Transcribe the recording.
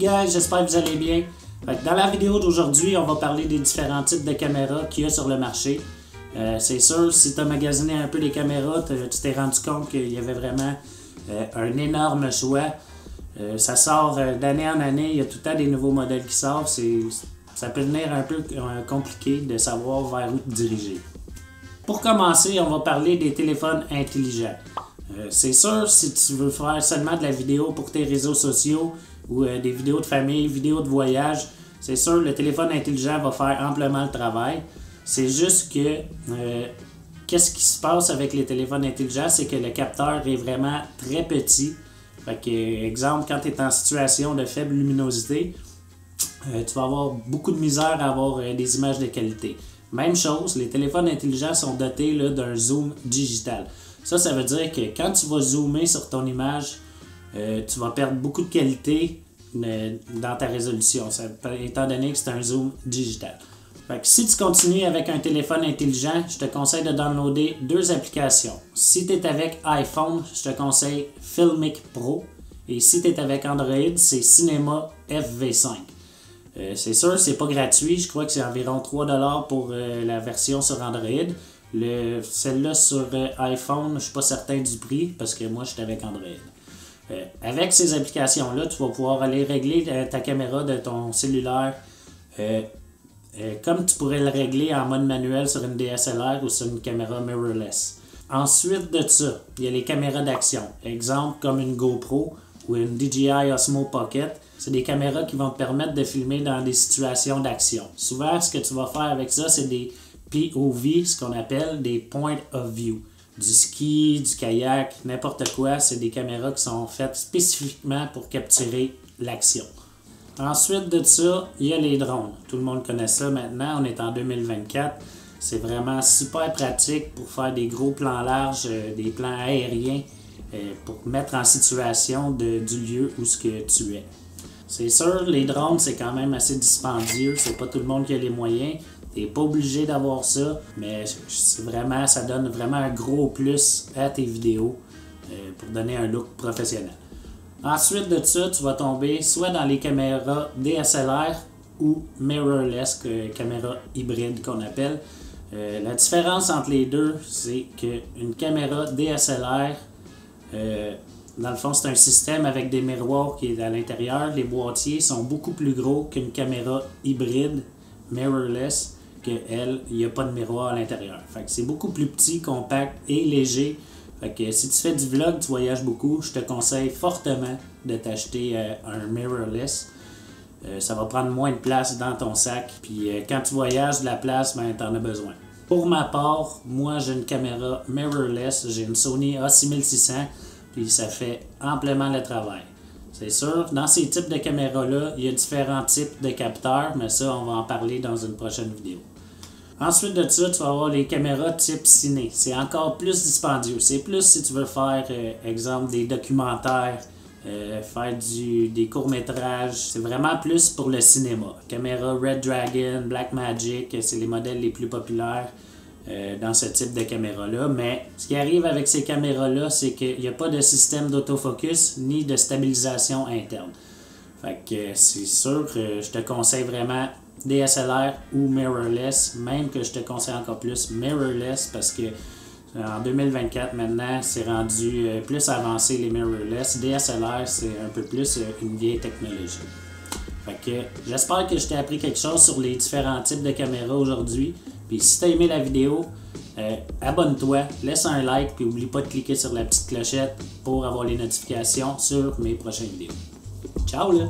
guys, j'espère que vous allez bien. Dans la vidéo d'aujourd'hui, on va parler des différents types de caméras qu'il y a sur le marché. C'est sûr, si tu as magasiné un peu les caméras, tu t'es rendu compte qu'il y avait vraiment un énorme choix. Ça sort d'année en année, il y a tout le temps des nouveaux modèles qui sortent. Ça peut devenir un peu compliqué de savoir vers où te diriger. Pour commencer, on va parler des téléphones intelligents. C'est sûr, si tu veux faire seulement de la vidéo pour tes réseaux sociaux ou des vidéos de famille, vidéos de voyage, c'est sûr, le téléphone intelligent va faire amplement le travail. C'est juste que, qu'est-ce qui se passe avec les téléphones intelligents, c'est que le capteur est vraiment très petit. Fait que, exemple, quand tu es en situation de faible luminosité, tu vas avoir beaucoup de misère à avoir des images de qualité. Même chose, les téléphones intelligents sont dotés d'un zoom digital. Ça veut dire que quand tu vas zoomer sur ton image, tu vas perdre beaucoup de qualité dans ta résolution, étant donné que c'est un zoom digital. Fait que si tu continues avec un téléphone intelligent, je te conseille de downloader deux applications. Si tu es avec iPhone, je te conseille Filmic Pro. Et si tu es avec Android, c'est Cinema FV5. C'est sûr, c'est pas gratuit. Je crois que c'est environ 3$ pour la version sur Android. Celle-là sur iPhone, je suis pas certain du prix parce que moi, je suis avec Android. Avec ces applications-là, tu vas pouvoir aller régler ta caméra de ton cellulaire comme tu pourrais le régler en mode manuel sur une DSLR ou sur une caméra mirrorless. Ensuite de ça, il y a les caméras d'action. Exemple comme une GoPro ou une DJI Osmo Pocket. C'est des caméras qui vont te permettre de filmer dans des situations d'action. Souvent, ce que tu vas faire avec ça, c'est des POV, ce qu'on appelle des Point of View. Du ski, du kayak, n'importe quoi, c'est des caméras qui sont faites spécifiquement pour capturer l'action. Ensuite de ça, il y a les drones. Tout le monde connaît ça maintenant, on est en 2024. C'est vraiment super pratique pour faire des gros plans larges, des plans aériens, pour mettre en situation du lieu où ce que tu es. C'est sûr, les drones, c'est quand même assez dispendieux, c'est pas tout le monde qui a les moyens. T'es pas obligé d'avoir ça, mais ça donne vraiment un gros plus à tes vidéos pour donner un look professionnel. Ensuite de ça, tu vas tomber soit dans les caméras DSLR ou mirrorless, caméra hybride qu'on appelle. La différence entre les deux, c'est qu'une caméra DSLR, dans le fond, c'est un système avec des miroirs qui est à l'intérieur. Les boîtiers sont beaucoup plus gros qu'une caméra hybride mirrorless, qu'elle, il n'y a pas de miroir à l'intérieur. Fait que c'est beaucoup plus petit, compact et léger. Fait que si tu fais du vlog, tu voyages beaucoup, je te conseille fortement de t'acheter un mirrorless. Ça va prendre moins de place dans ton sac. Puis quand tu voyages de la place, ben, tu en as besoin. Pour ma part, moi j'ai une caméra mirrorless, j'ai une Sony A6600, puis ça fait amplement le travail. C'est sûr, dans ces types de caméras-là, il y a différents types de capteurs, mais ça, on va en parler dans une prochaine vidéo. Ensuite de ça, tu vas avoir les caméras type ciné. C'est encore plus dispendieux. C'est plus si tu veux faire, exemple, des documentaires, faire des courts-métrages. C'est vraiment plus pour le cinéma. Caméra Red Dragon, Blackmagic, c'est les modèles les plus populaires dans ce type de caméra-là. Mais ce qui arrive avec ces caméras-là, c'est qu'il n'y a pas de système d'autofocus ni de stabilisation interne. Fait que c'est sûr que je te conseille vraiment DSLR ou mirrorless, même que je te conseille encore plus mirrorless parce que en 2024 maintenant c'est rendu plus avancé les mirrorless. DSLR c'est un peu plus une vieille technologie. Fait que j'espère que je t'ai appris quelque chose sur les différents types de caméras aujourd'hui. Puis si tu as aimé la vidéo, abonne-toi, laisse un like puis n'oublie pas de cliquer sur la petite clochette pour avoir les notifications sur mes prochaines vidéos. Ciao là!